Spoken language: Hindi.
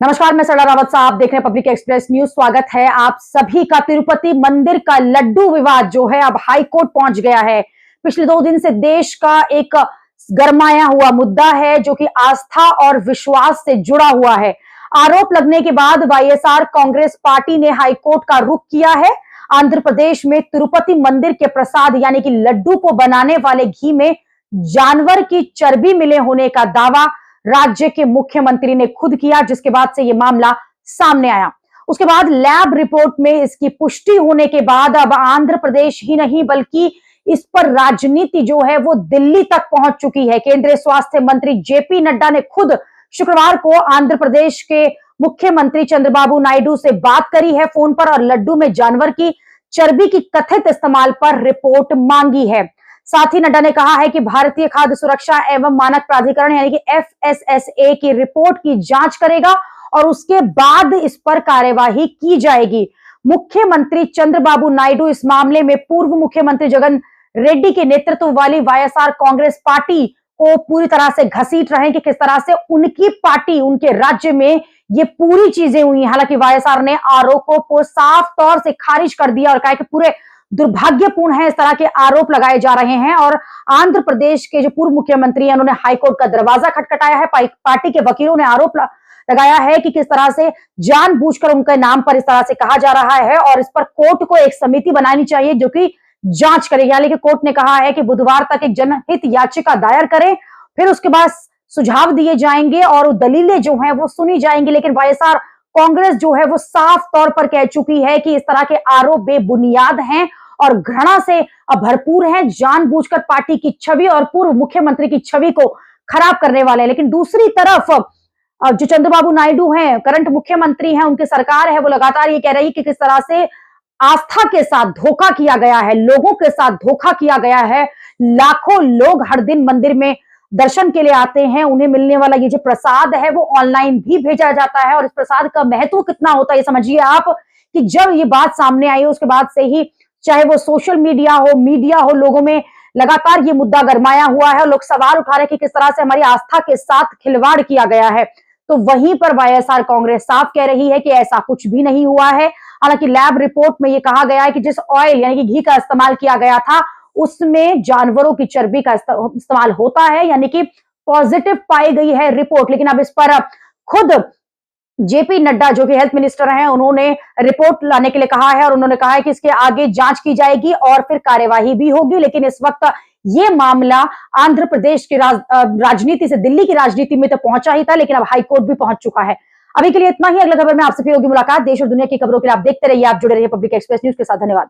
नमस्कार, मैं सरला रावत साहब देख रहे हैं पब्लिक एक्सप्रेस न्यूज। स्वागत है आप सभी का। तिरुपति मंदिर का लड्डू विवाद जो है अब हाई कोर्ट पहुंच गया है। पिछले 2 दिन से देश का एक गरमाया हुआ मुद्दा है जो कि आस्था और विश्वास से जुड़ा हुआ है। आरोप लगने के बाद वाईएसआर कांग्रेस पार्टी ने हाई कोर्ट का रुख किया है। आंध्र प्रदेश में तिरुपति मंदिर के प्रसाद यानी कि लड्डू को बनाने वाले घी में जानवर की चर्बी मिले होने का दावा राज्य के मुख्यमंत्री ने खुद किया, जिसके बाद से यह मामला सामने आया। उसके बाद लैब रिपोर्ट में इसकी पुष्टि होने के बाद अब आंध्र प्रदेश ही नहीं बल्कि इस पर राजनीति जो है वो दिल्ली तक पहुंच चुकी है। केंद्रीय स्वास्थ्य मंत्री जेपी नड्डा ने खुद शुक्रवार को आंध्र प्रदेश के मुख्यमंत्री चंद्रबाबू नायडू से बात करी है फोन पर और लड्डू में जानवर की चर्बी की कथित इस्तेमाल पर रिपोर्ट मांगी है। साथ ही नड्डा ने कहा है कि भारतीय खाद्य सुरक्षा एवं मानक प्राधिकरण यानी कि FSSA की रिपोर्ट की जांच करेगा और उसके बाद इस पर कार्यवाही की जाएगी। मुख्यमंत्री चंद्रबाबू नायडू इस मामले में पूर्व मुख्यमंत्री जगन रेड्डी के नेतृत्व वाली वाईएसआर कांग्रेस पार्टी को पूरी तरह से घसीट रहे हैं कि किस तरह से उनकी पार्टी, उनके राज्य में ये पूरी चीजें हुई। हालांकि वाईएसआर ने आरोपों को साफ तौर से खारिज कर दिया और कहा कि पूरे दुर्भाग्यपूर्ण है इस तरह के आरोप लगाए जा रहे हैं। और आंध्र प्रदेश के जो पूर्व मुख्यमंत्री हैं उन्होंने हाईकोर्ट का दरवाजा खटखटाया है। पार्टी के वकीलों ने आरोप लगाया है कि किस तरह से जानबूझकर उनके नाम पर इस तरह से कहा जा रहा है और इस पर कोर्ट को एक समिति बनानी चाहिए जो कि जांच करेगी। हालांकि कोर्ट ने कहा है कि बुधवार तक एक जनहित याचिका दायर करें, फिर उसके बाद सुझाव दिए जाएंगे और दलीलें जो हैं वो सुनी जाएंगी। लेकिन वाईएसआर कांग्रेस जो है वो साफ तौर पर कह चुकी है कि इस तरह के आरोप बेबुनियाद हैं और घृणा से भरपूर हैं, जानबूझकर पार्टी की छवि और पूर्व मुख्यमंत्री की छवि को खराब करने वाले हैं। लेकिन दूसरी तरफ जो चंद्रबाबू नायडू हैं, करंट मुख्यमंत्री हैं, उनकी सरकार है, वो लगातार ये कह रही है कि किस तरह से आस्था के साथ धोखा किया गया है, लोगों के साथ धोखा किया गया है। लाखों लोग हर दिन मंदिर में दर्शन के लिए आते हैं, उन्हें मिलने वाला ये जो प्रसाद है वो ऑनलाइन भी भेजा जाता है और इस प्रसाद का महत्व कितना होता है ये समझिए आप कि जब ये बात सामने आई उसके बाद से ही चाहे वो सोशल मीडिया हो, लोगों में लगातार ये मुद्दा गरमाया हुआ है और लोग सवाल उठा रहे हैं कि किस तरह से हमारी आस्था के साथ खिलवाड़ किया गया है। तो वहीं पर वाईएसआर कांग्रेस साफ कह रही है कि ऐसा कुछ भी नहीं हुआ है। हालांकि लैब रिपोर्ट में ये कहा गया है कि जिस ऑयल यानी कि घी का इस्तेमाल किया गया था उसमें जानवरों की चर्बी का इस्तेमाल होता है, यानी कि पॉजिटिव पाई गई है रिपोर्ट। लेकिन अब इस पर खुद जेपी नड्डा जो कि हेल्थ मिनिस्टर हैं उन्होंने रिपोर्ट लाने के लिए कहा है और उन्होंने कहा है कि इसके आगे जांच की जाएगी और फिर कार्यवाही भी होगी। लेकिन इस वक्त ये मामला आंध्र प्रदेश की राजनीति से दिल्ली की राजनीति में तो पहुंचा ही था, लेकिन अब हाईकोर्ट भी पहुंच चुका है। अभी के लिए इतना ही। अगला खबर में आपसे फिर होगी मुलाकात। देश और दुनिया की खबरों के लिए आप देखते रहिए, आप जुड़े रहिए पब्लिक एक्सप्रेस न्यूज के साथ। धन्यवाद।